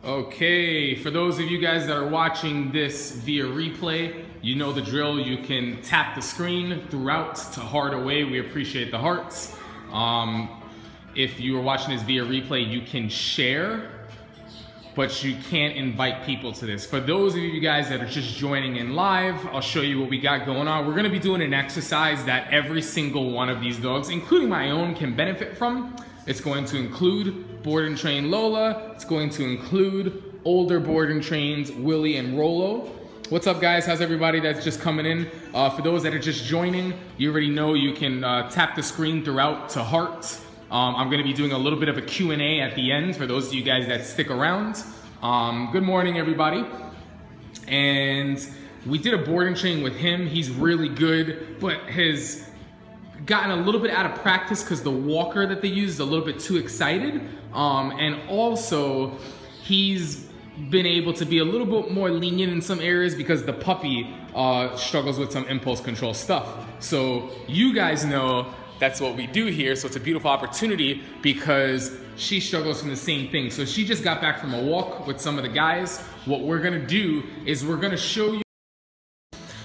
Okay, for those of you guys that are watching this via replay, you know the drill. You can tap the screen throughout to heart away. We appreciate the hearts. If you are watching this via replay, you can share, but you can't invite people to this. For those of you guys that are just joining in live, I'll show you what we got going on. We're gonna be doing an exercise that every single one of these dogs, including my own, can benefit from. It's going to include board and train Lola. It's going to include older board and trains Willie and Rolo. What's up, guys? How's everybody that's just coming in? For those that are just joining, you already know you can tap the screen throughout to heart. I'm gonna be doing a little bit of a Q&A at the end for those of you guys that stick around. Good morning, everybody. And we did a board and train with him. He's really good, but has gotten a little bit out of practice because the walker that they use is a little bit too excited. And also, he's been able to be a little bit more lenient in some areas because the puppy struggles with some impulse control stuff. So you guys know that's what we do here. So it's a beautiful opportunity because she struggles from the same thing. So she just got back from a walk with some of the guys. What we're gonna do is we're gonna show you.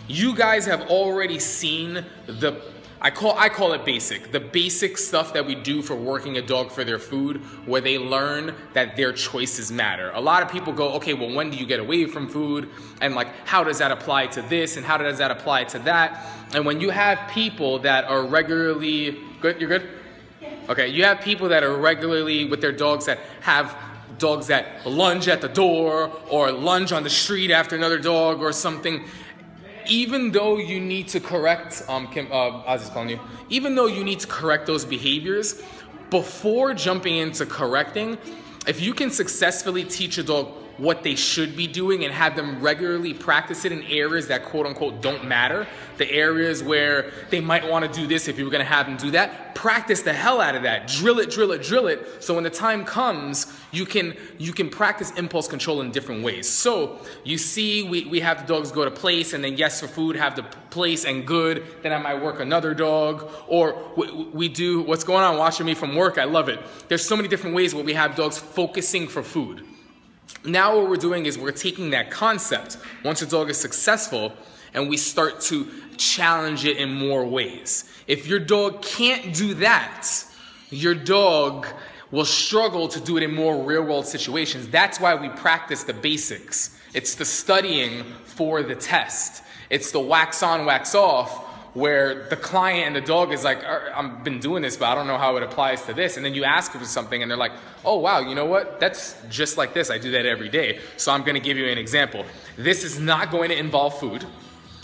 You guys have already seen the, I call it basic. The basic stuff that we do for working a dog for their food, where they learn that their choices matter. A lot of people go, okay, well, when do you get away from food? And like, how does that apply to this? And how does that apply to that? And when you have people that are regularly, good, you're good? Yeah. Okay, you have people that are regularly with their dogs that have dogs that lunge at the door or lunge on the street after another dog or something. Even though you need to correct, Ozzy's calling you. Even though you need to correct those behaviors, before jumping into correcting, if you can successfully teach a dog what they should be doing and have them regularly practice it in areas that quote unquote don't matter, the areas where they might want to do this if you were going to have them do that, practice the hell out of that. Drill it, drill it, drill it. So when the time comes, you can practice impulse control in different ways. So you see we have the dogs go to place and then yes for food, have the place and good, then I might work another dog, or we do, what's going on watching me from work, I love it. There's so many different ways where we have dogs focusing for food. Now what we're doing is we're taking that concept, once a dog is successful, and we start to challenge it in more ways. If your dog can't do that, your dog will struggle to do it in more real-world situations. That's why we practice the basics. It's the studying for the test. It's the wax on, wax off, where the client and the dog is like, I've been doing this, but I don't know how it applies to this. And then you ask them for something and they're like, oh wow, you know what? That's just like this. I do that every day. So I'm gonna give you an example. This is not going to involve food.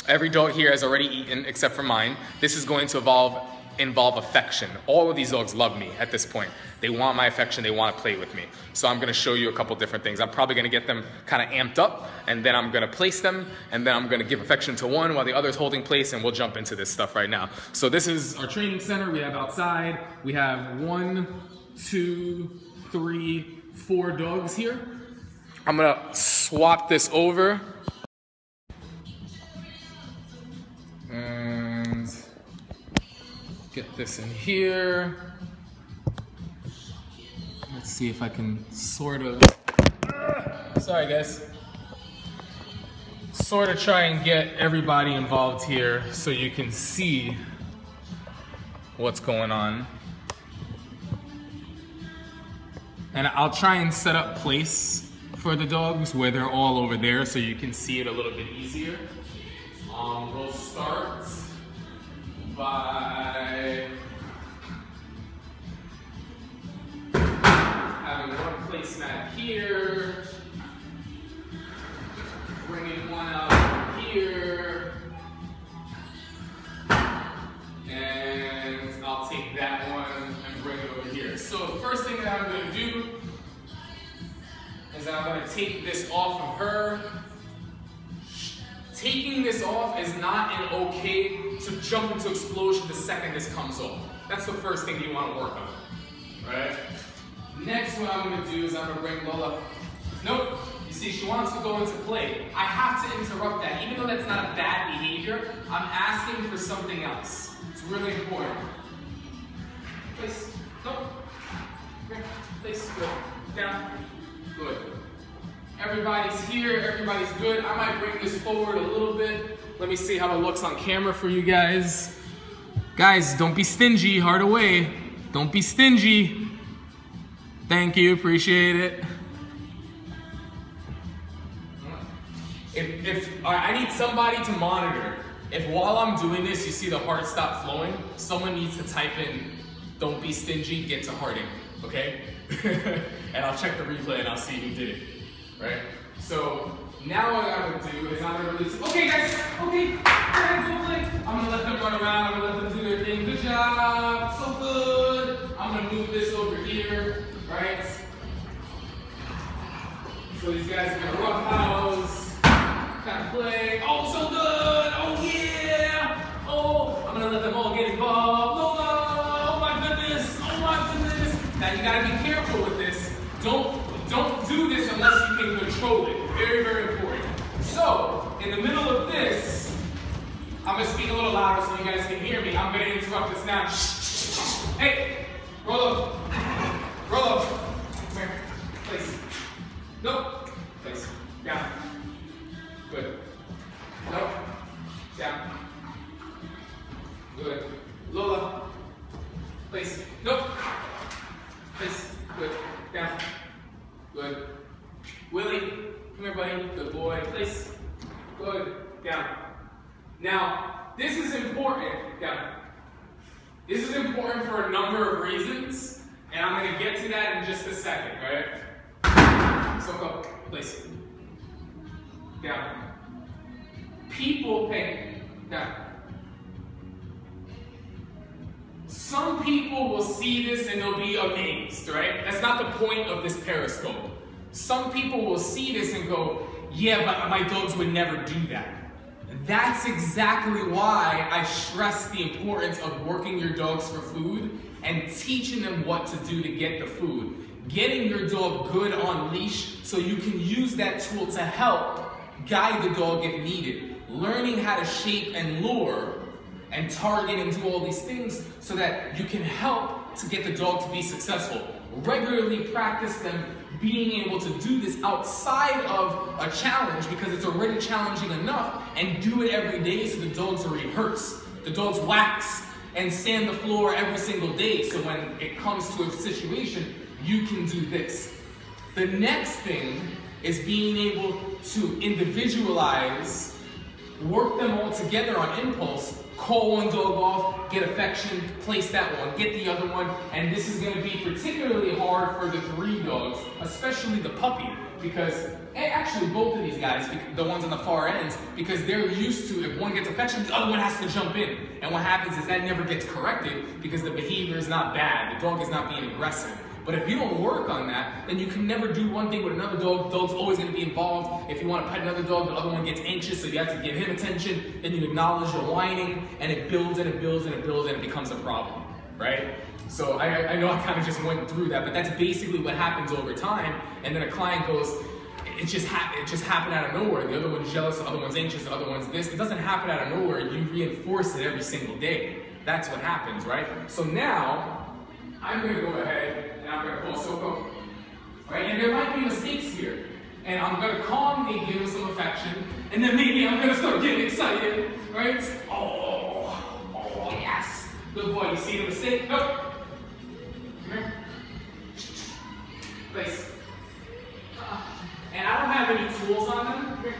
Every dog here has already eaten except for mine. This is going to involve affection. All of these dogs love me at this point. They want my affection, they want to play with me. So I'm gonna show you a couple different things. I'm probably gonna get them kind of amped up, and then I'm gonna place them, and then I'm gonna give affection to one while the other's holding place, and we'll jump into this stuff right now. So this is our training center. We have outside, we have 1, 2, 3, 4 dogs here. I'm gonna swap this over. And get this in here. Let's see if I can sort of, sorry guys, sort of try and get everybody involved here so you can see what's going on. And I'll try and set up place for the dogs where they're all over there so you can see it a little bit easier. We'll start by having one placemat here, bringing one out here, and I'll take that one and bring it over here. So the first thing that I'm going to do is I'm going to take this off of her. Taking this off is not an okay to jump into explosion the second this comes off. That's the first thing you want to work on, right? Next, what I'm going to do is I'm going to bring Lola. Nope. You see, she wants to go into play. I have to interrupt that. Even though that's not a bad behavior, I'm asking for something else. It's really important. Place. Nope. Place. Good. Down. Good. Everybody's here, everybody's good. I might bring this forward a little bit. Let me see how it looks on camera for you guys. Guys, don't be stingy, hard away. Don't be stingy. Thank you, appreciate it. I need somebody to monitor. If while I'm doing this, you see the heart stop flowing, someone needs to type in, don't be stingy, get to hearting, okay? And I'll check the replay and I'll see who did it, right? So now what I'm gonna do is I'm gonna release, okay guys, okay, I'm gonna let them run around, I'm gonna let them do their thing, good job, so good. I'm gonna move this over here, right? So these guys are gonna roughhouse. Kind of play. Oh, so good. Oh, yeah. Oh, I'm going to let them all get involved. Oh, my goodness. Oh, my goodness. Now, you got to be careful with this. Don't do this unless you can control it. Very, very important. So, in the middle of this, I'm going to speak a little louder so you guys can hear me. I'm going to interrupt this now. Hey, roll up. Roll up. Come here. Place. Nope. Place. Down. Good. Nope. Down. Good. Lola. Place. Nope. Place. Good. Down. Good. Willie. Come here, buddy. Good boy. Place. Good. Down. Now, this is important. Down. This is important for a number of reasons, and I'm going to get to that in just a second, right? So go. Place. Down. People pay down. Some people will see this and they'll be amazed, right? That's not the point of this periscope. Some people will see this and go, yeah, but my dogs would never do that. That's exactly why I stress the importance of working your dogs for food and teaching them what to do to get the food. Getting your dog good on leash so you can use that tool to help guide the dog if needed. Learning how to shape and lure and target and do all these things so that you can help to get the dog to be successful. Regularly practice them being able to do this outside of a challenge because it's already challenging enough, and do it every day so the dogs are rehearsed. The dogs wax and sand the floor every single day, so when it comes to a situation, you can do this. The next thing is being able to individualize, work them all together on impulse, call one dog off, get affection, place that one, get the other one, and this is going to be particularly hard for the 3 dogs, especially the puppy, because, and actually both of these guys, the ones on the far ends, because they're used to, if one gets affection, the other one has to jump in. And what happens is that never gets corrected because the behavior is not bad, the dog is not being aggressive. But if you don't work on that, then you can never do one thing with another dog. The dog's always going to be involved. If you want to pet another dog, the other one gets anxious, so you have to give him attention. Then you acknowledge the whining, and it builds and it builds and it builds, and it becomes a problem, right? So I know I kind of just went through that, but that's basically what happens over time. And then a client goes, it just happened out of nowhere. The other one's jealous, the other one's anxious, the other one's this. It doesn't happen out of nowhere. You reinforce it every single day. That's what happens, right? So now, I'm going to go ahead and I'm going to also go, right? And there might be mistakes here. And I'm going to calmly give him some affection, and then maybe I'm going to start getting excited, right? Oh, yes. Good boy, you see the mistake? Nope. Come here. Place. And I don't have any tools on them. Come here.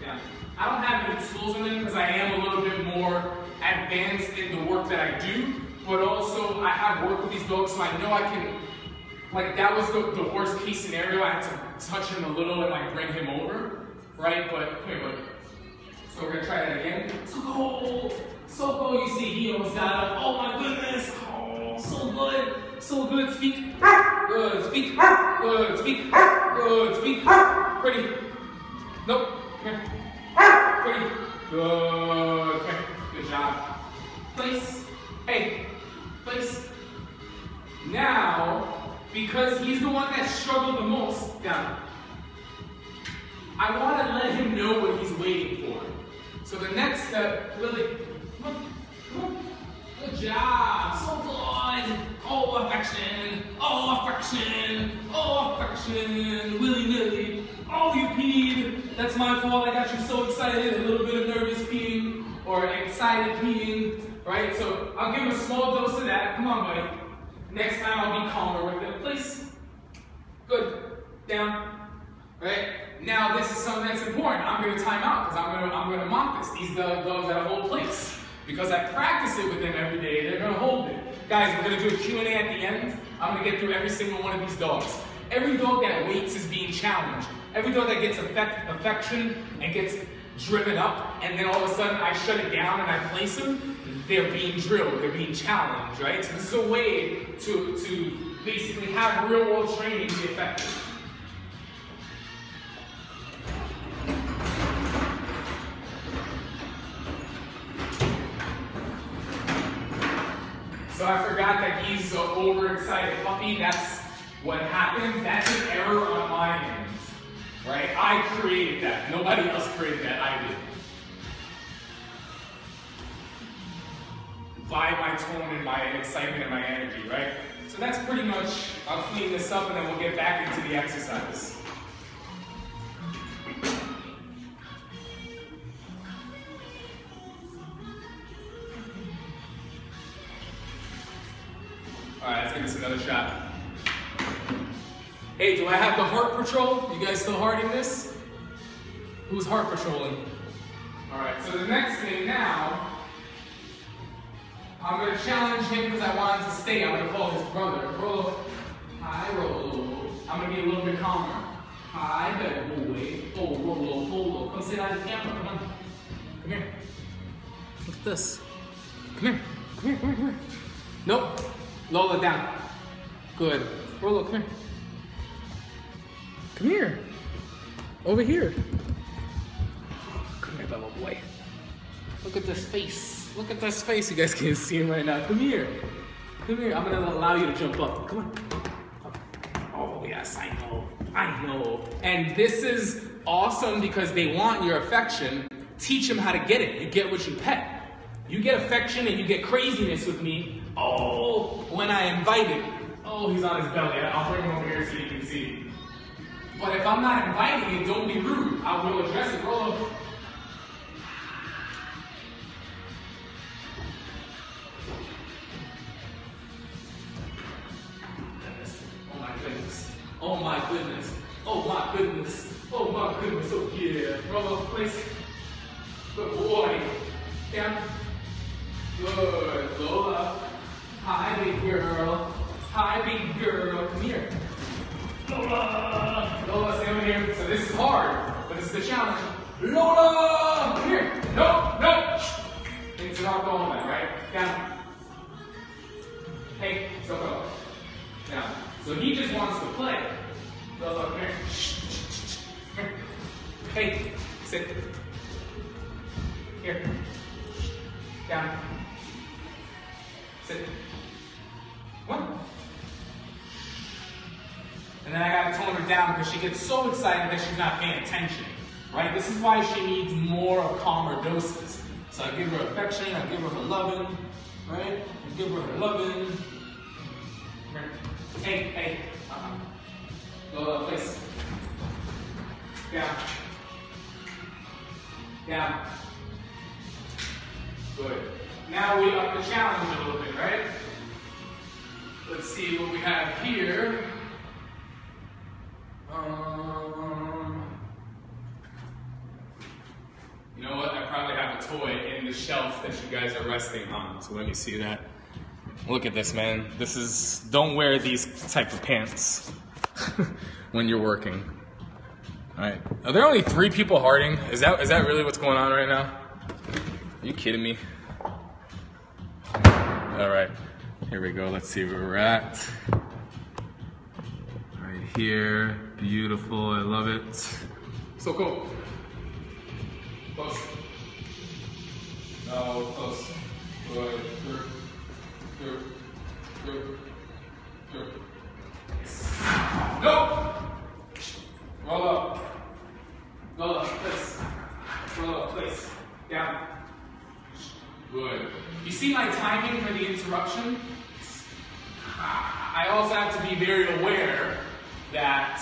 Yeah. I don't have any tools on them because I am a little bit more advanced in the work that I do, but also I have worked with these dogs, so I know I can, like that was the worst case scenario. I had to touch him a little and like bring him over, right? But come here, buddy. So we're gonna try that again. So cool, so cool. You see, he almost got up. Oh my goodness. Oh, so good, so good. Speak. Good. Speak. Good. Speak. Good. Speak. Pretty. Nope. Come here. Pretty. Good. Okay. Good job. Place. Hey. Place. Now, because he's the one that struggled the most, down. I want to let him know what he's waiting for. So the next step, really, good job, so good. Oh, affection, oh, affection, oh, affection. action, willy-nilly. Oh, you peed. That's my fault. I got you so excited. A little bit of nervous peeing or excited peeing, right? So I'll give him a small dose of that. Come on, buddy. Next time I'll be calmer with it. Place. Good. Down. Right? Now this is something that's important. I'm going to time out because I'm going to mock this. These dogs that hold place. Because I practice it with them every day, they're going to hold it. Guys, we're going to do a Q&A at the end. I'm going to get through every single one of these dogs. Every dog that waits is being challenged. Every dog that gets affection and gets driven up, and then all of a sudden I shut it down and I place them, they're being drilled, they're being challenged, right? So this is a way to basically have real world training be effective. So I forgot that he's an overexcited puppy. That's what happens. That's an error on my end, right? I created that. Nobody else created that. I did. By my tone and my excitement and my energy, right? So that's pretty much, I'll clean this up and then we'll get back into the exercise. All right, let's give this another shot. Hey, do I have the heart patrol? You guys still hearting this? Who's heart patrolling? All right, so the next thing now, I'm gonna challenge him because I want him to stay. I'm gonna call his brother. Rolo. Hi, Rolo. I'm gonna be a little bit calmer. Hi, bad boy. Oh, Rolo. Come sit on the camera, come on. Come here. Look at this. Come here. Come here. Nope. Lola, down. Good. Rolo, come here. Come here. Over here. Come here, little boy. Look at this face. Look at this face. You guys can't see him right now. Come here. Come here. I'm going to allow you to jump up. Come on. Oh, yes, I know. I know. And this is awesome because they want your affection. Teach them how to get it. You get what you pet. You get affection and you get craziness with me. Oh, when I invite it. Oh, he's on his belly. I'll bring him over here so you can see. But if I'm not inviting it, don't be rude. I will address it. Roll over. Oh my goodness. Oh my goodness. Oh my goodness. Oh my goodness. Oh yeah. Roll over, please. Good boy. Down. Good. Lola. Hi, big girl. Hi, big girl. Come here. Lola! Lola, stay over here. So this is hard, but this is the challenge. Lola! Come here. No. Things are not going that, right? Down. Hey, so go. Down. So he just wants to play. Lola, come here. Here. Hey, sit. Here. Down. Sit. One. And then I gotta tone her down because she gets so excited that she's not paying attention, right? This is why she needs more of calmer doses. So I give her affection, I give her her loving, right? I give her her loving. Hey. Lola, place. Down. Good. Now we up the challenge a little bit, right? Let's see what we have here. You know what? I probably have a toy in the shelf that you guys are resting on. So let me see that. Look at this, man. This is, don't wear these type of pants when you're working. All right. Are there only 3 people hearting? Is that really what's going on right now? Are you kidding me? All right. Here we go. Let's see where we're at. Right here. Beautiful. I love it. So cool. Close. No, close. Good. Through. No! Roll up. Place. Roll up, place. Down. Good. You see my timing for the interruption? I also have to be very aware that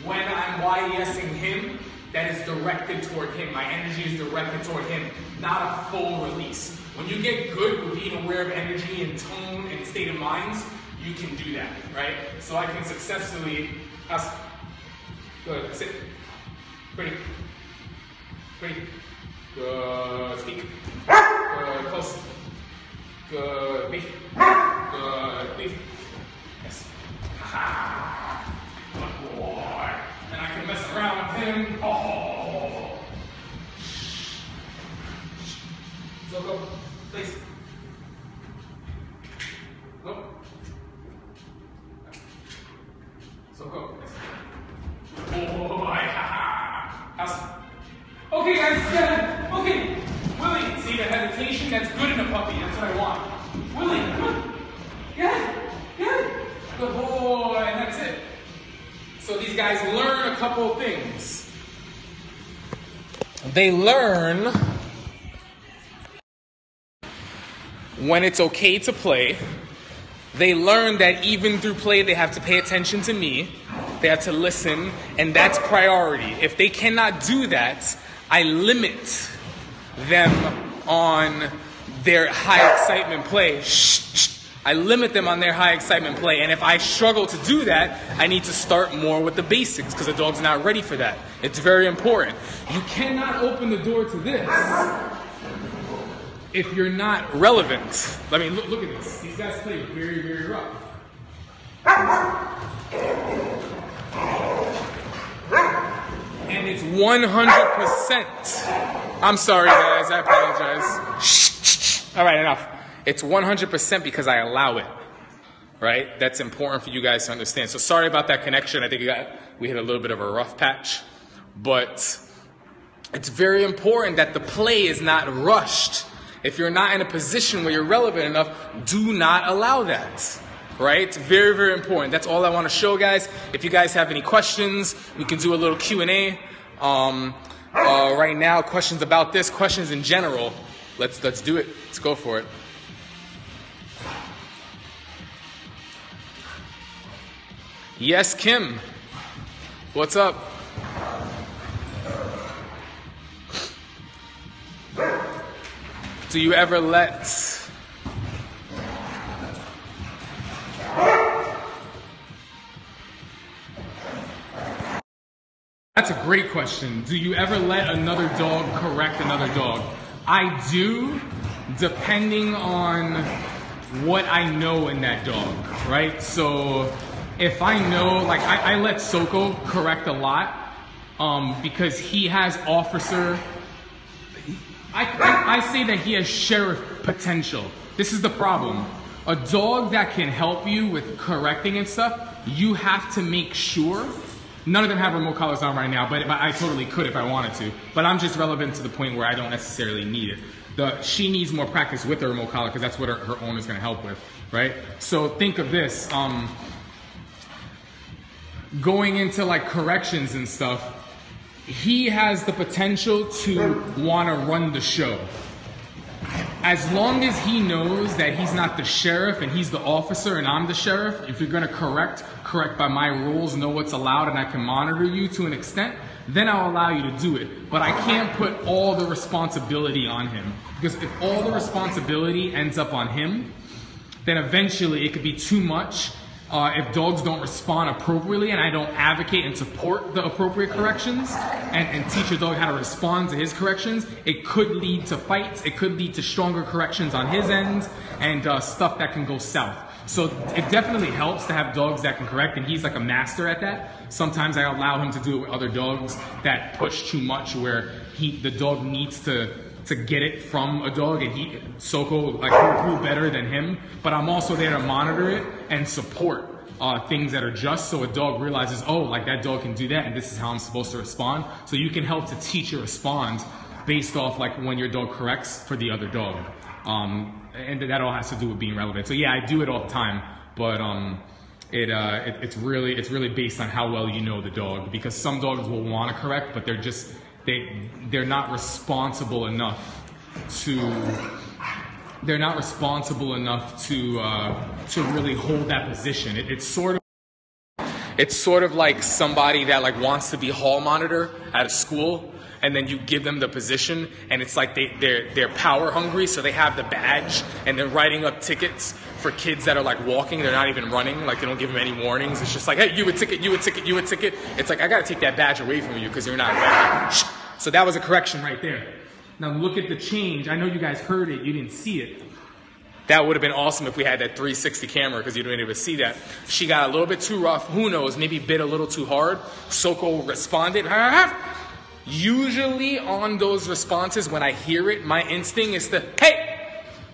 when I'm YESing him, that is directed toward him. My energy is directed toward him, not a full release. When you get good with being aware of energy and tone and state of minds, you can do that, right? So I can successfully, good, sit, pretty, good, speak, good, close, good, beef, good, beef, yes, ha-ha, good boy, and I can mess around with him, oh, so go, please, go. So go. Oh, okay, guys, get it. Okay. Willie, see the hesitation? That's good in a puppy. That's what I want. Willie, come on. Get it. Get it. Good boy, and that's it. So these guys learn a couple of things. They learn when it's okay to play. They learn that even through play, they have to pay attention to me. They have to listen, and that's priority. If they cannot do that, I limit them on their high excitement play. I limit them on their high excitement play, and if I struggle to do that, I need to start more with the basics because the dog's not ready for that. It's very important. You cannot open the door to this if you're not relevant. I mean, look at this. These guys play very, very rough. And it's 100%. I'm sorry, guys. I apologize. All right, enough. It's 100% because I allow it. Right? That's important for you guys to understand. So sorry about that connection. I think we hit a little bit of a rough patch. But it's very important that the play is not rushed. If you're not in a position where you're relevant enough, do not allow that, right? It's very, very important. That's all I want to show, guys. If you guys have any questions, we can do a little Q&A. Right now, questions about this, questions in general. Let's do it. Let's go for it. Yes, Kim. What's up? Do you ever let That's a great question. Do you ever let another dog correct another dog? I do, depending on what I know in that dog, right? So if I know, like I let Soko correct a lot because he has officer, I say that he has sheriff potential. This is the problem. A dog that can help you with correcting and stuff, you have to make sure. None of them have remote collars on right now, but I totally could if I wanted to. But I'm just relevant to the point where I don't necessarily need it. She needs more practice with the remote collar because that's what her owner's going to help with, right? So think of this. Going into like corrections and stuff, he has the potential to want to run the show. As long as he knows that he's not the sheriff and he's the officer and I'm the sheriff, if you're going to correct by my rules, know what's allowed, and I can monitor you to an extent, then I'll allow you to do it. But I can't put all the responsibility on him. Because if all the responsibility ends up on him, then eventually it could be too much. If dogs don't respond appropriately and I don't advocate and support the appropriate corrections and teach a dog how to respond to his corrections, it could lead to fights, it could lead to stronger corrections on his end and stuff that can go south. So it definitely helps to have dogs that can correct, and he's like a master at that. Sometimes I allow him to do it with other dogs that push too much where the dog needs to get it from a dog, and Soko like who better than him, but I'm also there to monitor it and support things that are just so a dog realizes, oh, like that dog can do that and this is how I'm supposed to respond. So you can help to teach or respond based off like when your dog corrects for the other dog. And that all has to do with being relevant. So yeah, I do it all the time, but it's really based on how well you know the dog, because some dogs will want to correct, but they're not responsible enough to really hold that position. It's sort of, It's sort of like somebody that like wants to be hall monitor at a school, and then you give them the position, and it's like they're power hungry, so they have the badge, and they're writing up tickets for kids that are like walking, they're not even running, like they don't give them any warnings. It's just like, hey, you a ticket, you a ticket, you a ticket. It's like, I gotta take that badge away from you because you're not ready. So that was a correction right there. Now look at the change. I know you guys heard it, you didn't see it. That would have been awesome if we had that 360 camera because you didn't even see that. She got a little bit too rough, who knows, maybe bit a little too hard. Soko responded. Usually on those responses, when I hear it, my instinct is to, hey!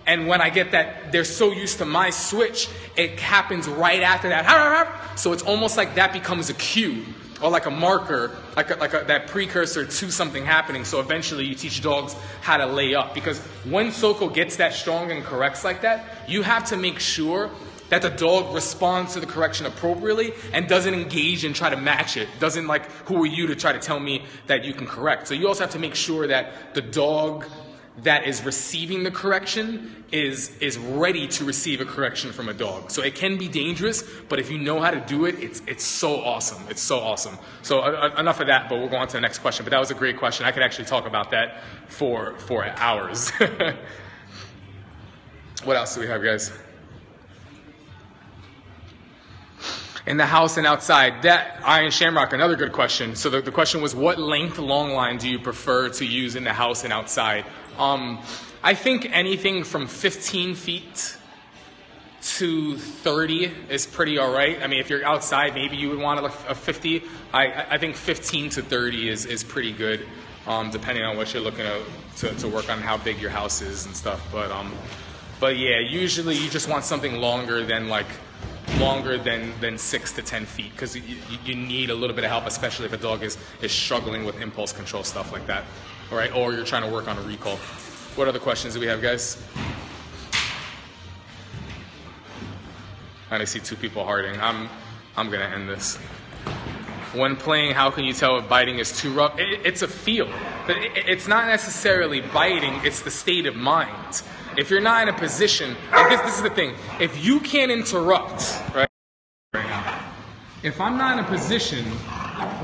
And when I get that, they're so used to my switch, it happens right after that. So it's almost like that becomes a cue, or like a marker, that precursor to something happening. So eventually you teach dogs how to lay up. Because when Soko gets that strong and corrects like that, you have to make sure that the dog responds to the correction appropriately and doesn't engage and try to match it. Doesn't like, who are you to try to tell me that you can correct? So you also have to make sure that the dog that is receiving the correction is ready to receive a correction from a dog. So it can be dangerous, but if you know how to do it, it's so awesome. It's so awesome. So enough of that, but we'll go on to the next question. But that was a great question. I could actually talk about that for hours. What else do we have, guys? In the house and outside. That, Iron Shamrock, another good question. So the question was, what length long line do you prefer to use in the house and outside? I think anything from 15 feet to 30 is pretty all right. I mean, if you're outside, maybe you would want a 50. I think 15 to 30 is pretty good, depending on what you're looking to work on, how big your house is and stuff. But yeah, usually you just want something longer than 6 to 10 feet, because you need a little bit of help, especially if a dog is struggling with impulse control, stuff like that. All right, or you're trying to work on a recall. What other questions do we have, guys? I see 2 people hearting. I'm gonna end this. When playing, how can you tell if biting is too rough? It's a feel. It's not necessarily biting, it's the state of mind. If you're not in a position, and this is the thing, if you can't interrupt, right now, if I'm not in a position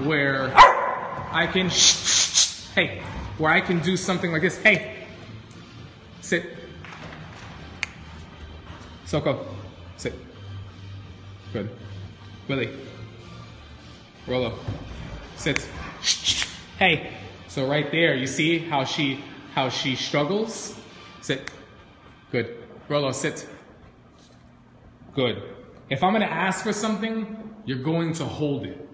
where I can, hey, where I can do something like this, hey, sit, Soko, sit, good, Willie, Rolo, sit, hey. So right there, you see how she struggles? Sit. Good. Rolo, sit. Good. If I'm going to ask for something, you're going to hold it.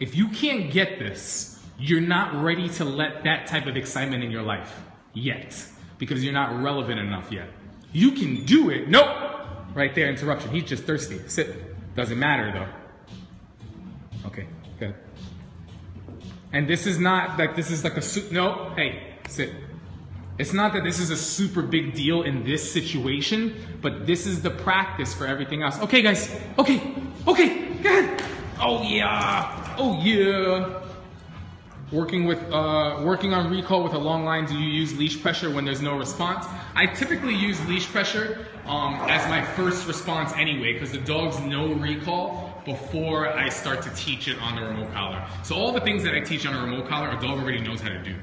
If you can't get this, you're not ready to let that type of excitement in your life yet, because you're not relevant enough yet. You can do it. Nope. Right there, interruption. He's just thirsty. Sit. Doesn't matter, though. Okay, good. And this is not like this is like a no. Hey, sit. It's not that this is a super big deal in this situation, but this is the practice for everything else. Okay, guys. Okay, go ahead. Oh yeah. Working on recall with a long line. Do you use leash pressure when there's no response? I typically use leash pressure as my first response anyway, because the dogs know recall before I start to teach it on the remote collar. So all the things that I teach on a remote collar, a dog already knows how to do.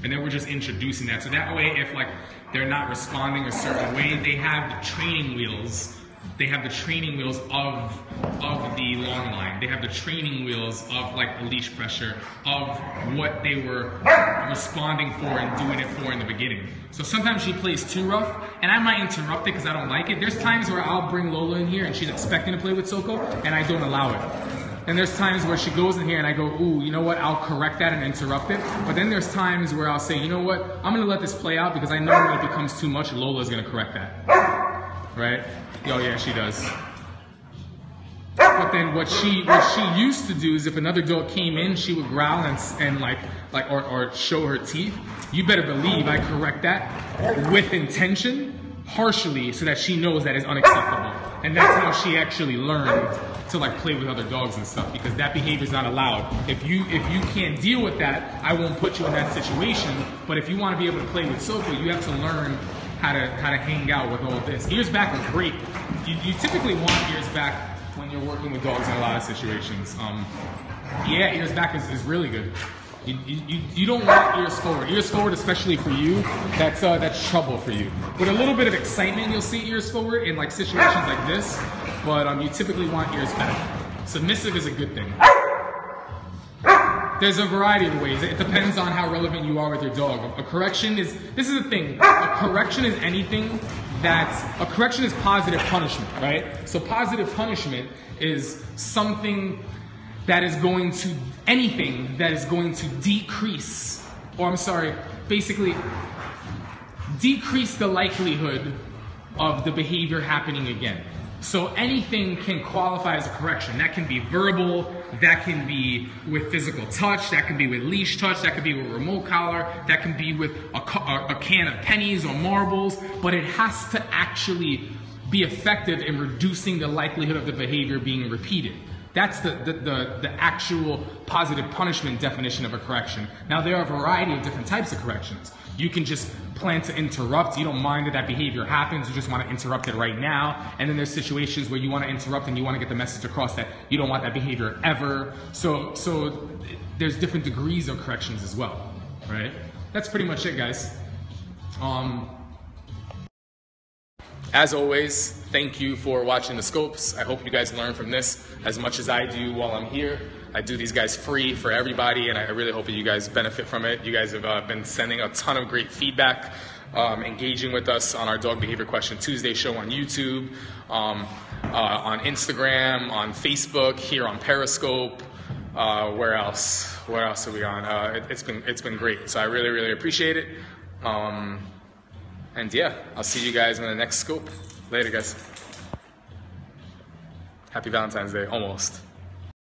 And then we're just introducing that. So that way, if like they're not responding a certain way, they have the training wheels. They have the training wheels of the long line. They have the training wheels of like the leash pressure, of what they were responding for and doing it for in the beginning. So sometimes she plays too rough, and I might interrupt it because I don't like it. There's times where I'll bring Lola in here and she's expecting to play with Soko, and I don't allow it. And there's times where she goes in here and I go, ooh, you know what, I'll correct that and interrupt it. But then there's times where I'll say, you know what, I'm going to let this play out because I know when it becomes too much, Lola's going to correct that. Right? Oh yeah, she does. But then what she used to do is if another dog came in, she would growl and or show her teeth. You better believe I correct that with intention, harshly, so that she knows that is unacceptable. And that's how she actually learned to like play with other dogs and stuff, because that behavior is not allowed. If you can't deal with that, I won't put you in that situation. But if you want to be able to play with Soko, you have to learn how to hang out with all this. Ears back are great. You typically want ears back when you're working with dogs in a lot of situations. Yeah, ears back is really good. You don't want ears forward. Ears forward, especially for you, that's trouble for you. With a little bit of excitement, you'll see ears forward in like situations like this, but you typically want ears back. Submissive is a good thing. There's a variety of ways. It depends on how relevant you are with your dog. A correction is, this is the thing, a correction is anything a correction is positive punishment, right? So positive punishment is something that is going to, anything that is going to decrease, or I'm sorry, basically decrease the likelihood of the behavior happening again. So anything can qualify as a correction. That can be verbal, that can be with physical touch, that can be with leash touch, that can be with remote collar, that can be with a can of pennies or marbles, but it has to actually be effective in reducing the likelihood of the behavior being repeated. That's the actual positive punishment definition of a correction. Now, there are a variety of different types of corrections. You can just plan to interrupt. You don't mind that behavior happens. You just want to interrupt it right now. And then there's situations where you want to interrupt and you want to get the message across that you don't want that behavior ever. So there's different degrees of corrections as well, right? That's pretty much it, guys. As always, thank you for watching the scopes. I hope you guys learn from this as much as I do while I'm here. I do these guys free for everybody, and I really hope that you guys benefit from it. You guys have been sending a ton of great feedback, engaging with us on our Dog Behavior Question Tuesday show on YouTube, on Instagram, on Facebook, here on Periscope. Where else are we on? It's been great. So I really, really appreciate it. And yeah, I'll see you guys in the next scope. Later, guys. Happy Valentine's Day, almost.